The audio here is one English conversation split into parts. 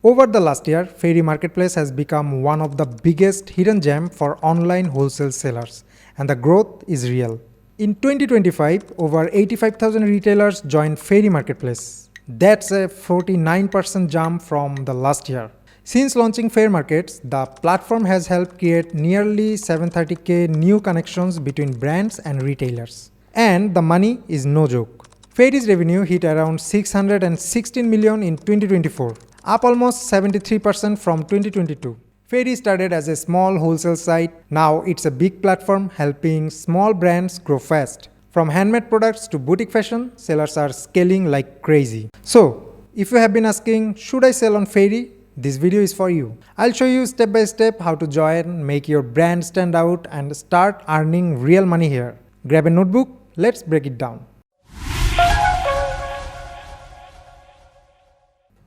Over the last year, Faire Marketplace has become one of the biggest hidden gem for online wholesale sellers, and the growth is real. In 2025, over 85,000 retailers joined Faire Marketplace. That's a 49% jump from the last year. Since launching Faire Markets, the platform has helped create nearly 730k new connections between brands and retailers. And the money is no joke. Fairy's revenue hit around 616 million in 2024, up almost 73% from 2022. Fairy started as a small wholesale site. Now it's a big platform helping small brands grow fast. From handmade products to boutique fashion, sellers are scaling like crazy. So, if you have been asking, should I sell on Fairy? This video is for you. I'll show you step by step how to join, make your brand stand out, and start earning real money here. Grab a notebook, let's break it down.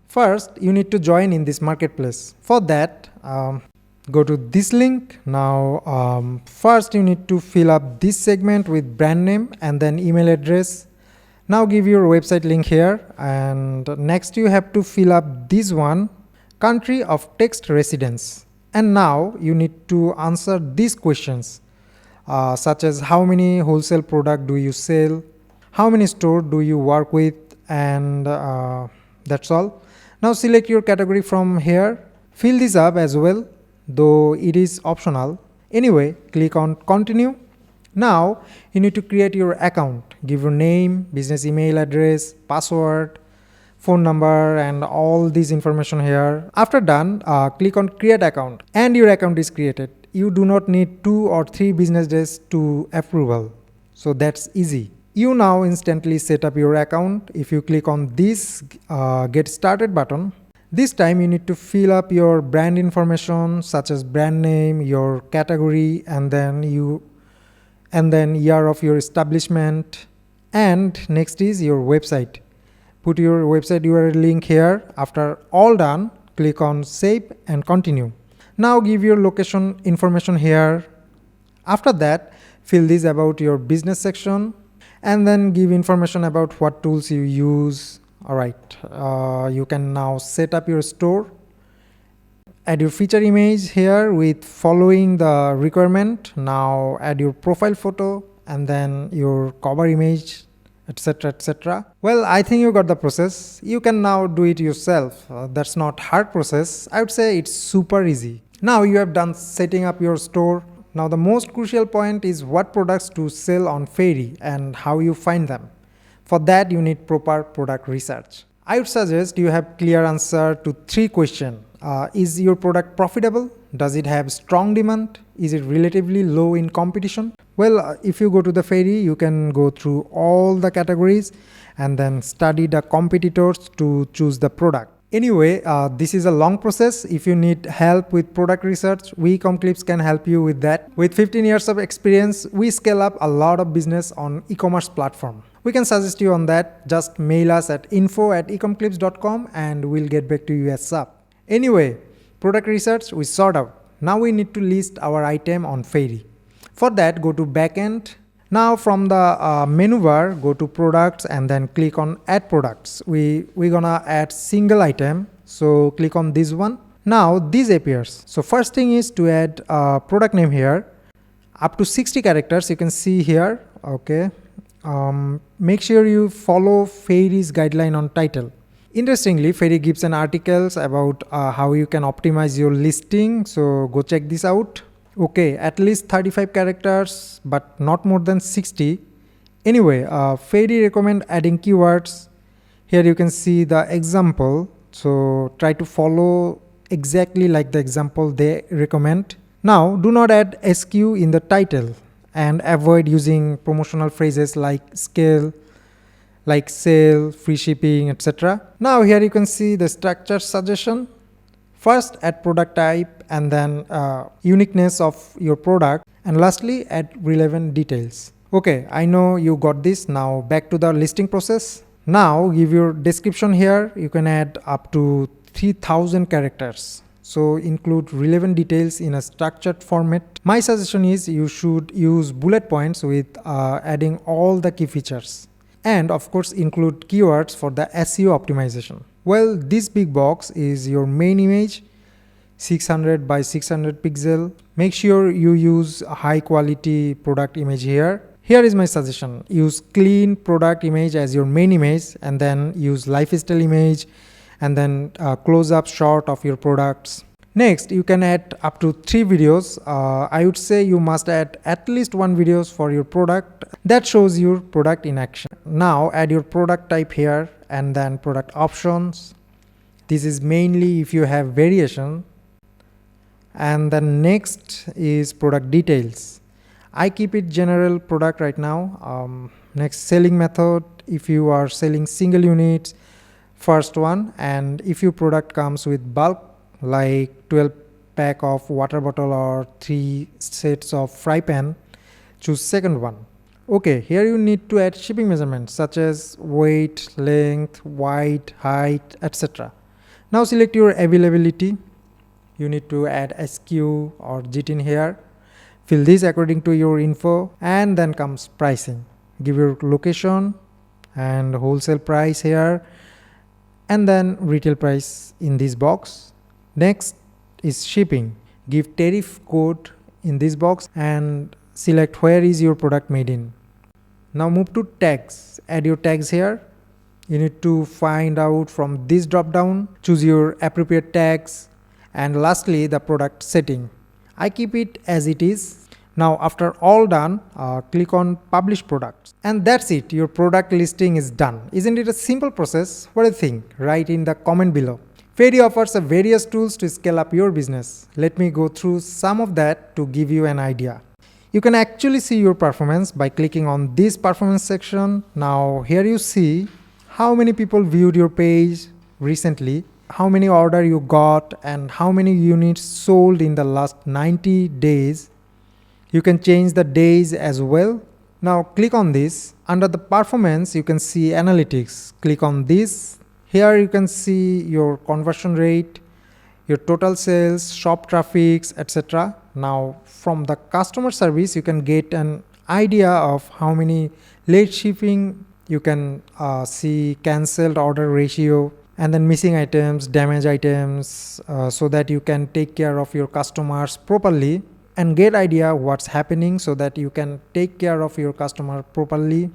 First, you need to join in this marketplace. For that, go to this link. Now, first you need to fill up this segment with brand name and then email address. Now give your website link here, and next you have to fill up this one, country of text residence. And now you need to answer these questions, such as how many wholesale product do you sell, how many stores do you work with, and that's all. Now select your category from here. Fill this up as well, though it is optional. Anyway, click on continue. Now you need to create your account. Give your name, business email address, password, phone number, and all this information here. After done, click on create account and your account is created. You do not need 2 or 3 business days to approval. So that's easy. You now instantly set up your account. If you click on this get started button, this time you need to fill up your brand information such as brand name, your category, and then year of your establishment. And next is your website. Put your website URL link here. After all done, click on save and continue. Now give your location information here. After that, fill this about your business section and then give information about what tools you use. Alright, you can now set up your store. Add your feature image here with following the requirement. Now add your profile photo and then your cover image, etc, etc. Well, I think you got the process. You can now do it yourself. That's not hard process. I would say it's super easy. Now you have done setting up your store. Now the most crucial point is what products to sell on Fairy and how you find them. For that you need proper product research. I would suggest you have clear answer to 3 questions. Is your product profitable? Does it have strong demand? Is it relatively low in competition? Well, if you go to the Fairy, you can go through all the categories and then study the competitors to choose the product. Anyway, this is a long process. If you need help with product research, we Ecomclips can help you with that. With 15 years of experience, we scale up a lot of business on e-commerce platform. We can suggest you on that. Just mail us at info@ecomclips.com and we'll get back to you ASAP. Anyway, product research we sort out. Now we need to list our item on Fairy. For that, go to backend. Now from the menu bar, go to products and then click on add products. We're gonna add single item. So click on this one. Now this appears. So first thing is to add a product name here. Up to 60 characters you can see here. Okay. Make sure you follow Fairy's guideline on title. Interestingly, Fairy gives an articles about how you can optimize your listing. So go check this out. Okay, at least 35 characters, but not more than 60. Anyway, Fairy recommend adding keywords. Here you can see the example. So try to follow exactly like the example they recommend. Now, do not add SQ in the title and avoid using promotional phrases like scale, like sale, free shipping, etc. Now here you can see the structure suggestion. First, add product type and then uniqueness of your product, and lastly add relevant details. Okay, I know you got this. Now back to the listing process. Now give your description here. You can add up to 3000 characters. So include relevant details in a structured format. My suggestion is you should use bullet points with adding all the key features. and of course include keywords for the SEO optimization. Well, this big box is your main image, 600 by 600 pixel. Make sure you use a high quality product image here. Here is my suggestion. Use clean product image as your main image, and then use lifestyle image, and then close up shot of your products. Next, you can add up to 3 videos. I would say you must add at least 1 videos for your product that shows your product in action. Now add your product type here and then product options. This is mainly if you have variation. And then next is product details. I keep it general product right now. Next, selling method. If you are selling single units, first one, and if your product comes with bulk like 12 pack of water bottle or 3 sets of fry pan, choose second one. Okay, here you need to add shipping measurements such as weight, length, width, height, etc. Now select your availability. You need to add SQ or GTIN here. Fill this according to your info, and then comes pricing. Give your location and wholesale price here, and then retail price in this box. Next is shipping. Give tariff code in this box and select where is your product made in. Now move to tags. Add your tags here. You need to find out from this drop down, choose your appropriate tags, and lastly the product setting. I keep it as it is. Now after all done, click on publish products, and that's it. Your product listing is done. Isn't it a simple process? What do you think? Write in the comment below. Faire offers various tools to scale up your business. Let me go through some of that to give you an idea. You can actually see your performance by clicking on this performance section. Now here you see how many people viewed your page recently, how many orders you got, and how many units sold in the last 90 days. You can change the days as well. Now click on this. Under the performance, you can see analytics. Click on this. Here you can see your conversion rate, your total sales, shop traffics, etc. Now from the customer service, you can get an idea of how many late shipping. You can see cancelled order ratio, and then missing items, damaged items, so that you can take care of your customers properly and get idea what's happening so that you can take care of your customer properly.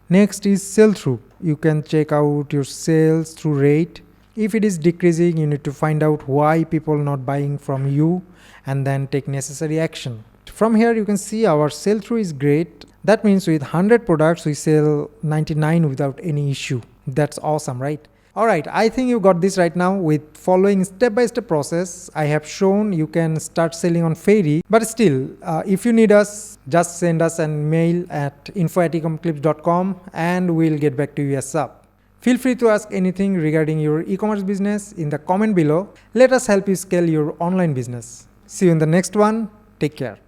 Next is sell through. You can check out your sales through rate. If it is decreasing, you need to find out why people not buying from you and then take necessary action. From here you can see our sell through is great. That means with 100 products we sell 99 without any issue. That's awesome, right? Alright, I think you got this right now. With following step-by-step process, I have shown you can start selling on Faire. But still, if you need us, just send us an mail at info@ecomclips.com and we'll get back to you ASAP. Feel free to ask anything regarding your e-commerce business in the comment below. Let us help you scale your online business. See you in the next one. Take care.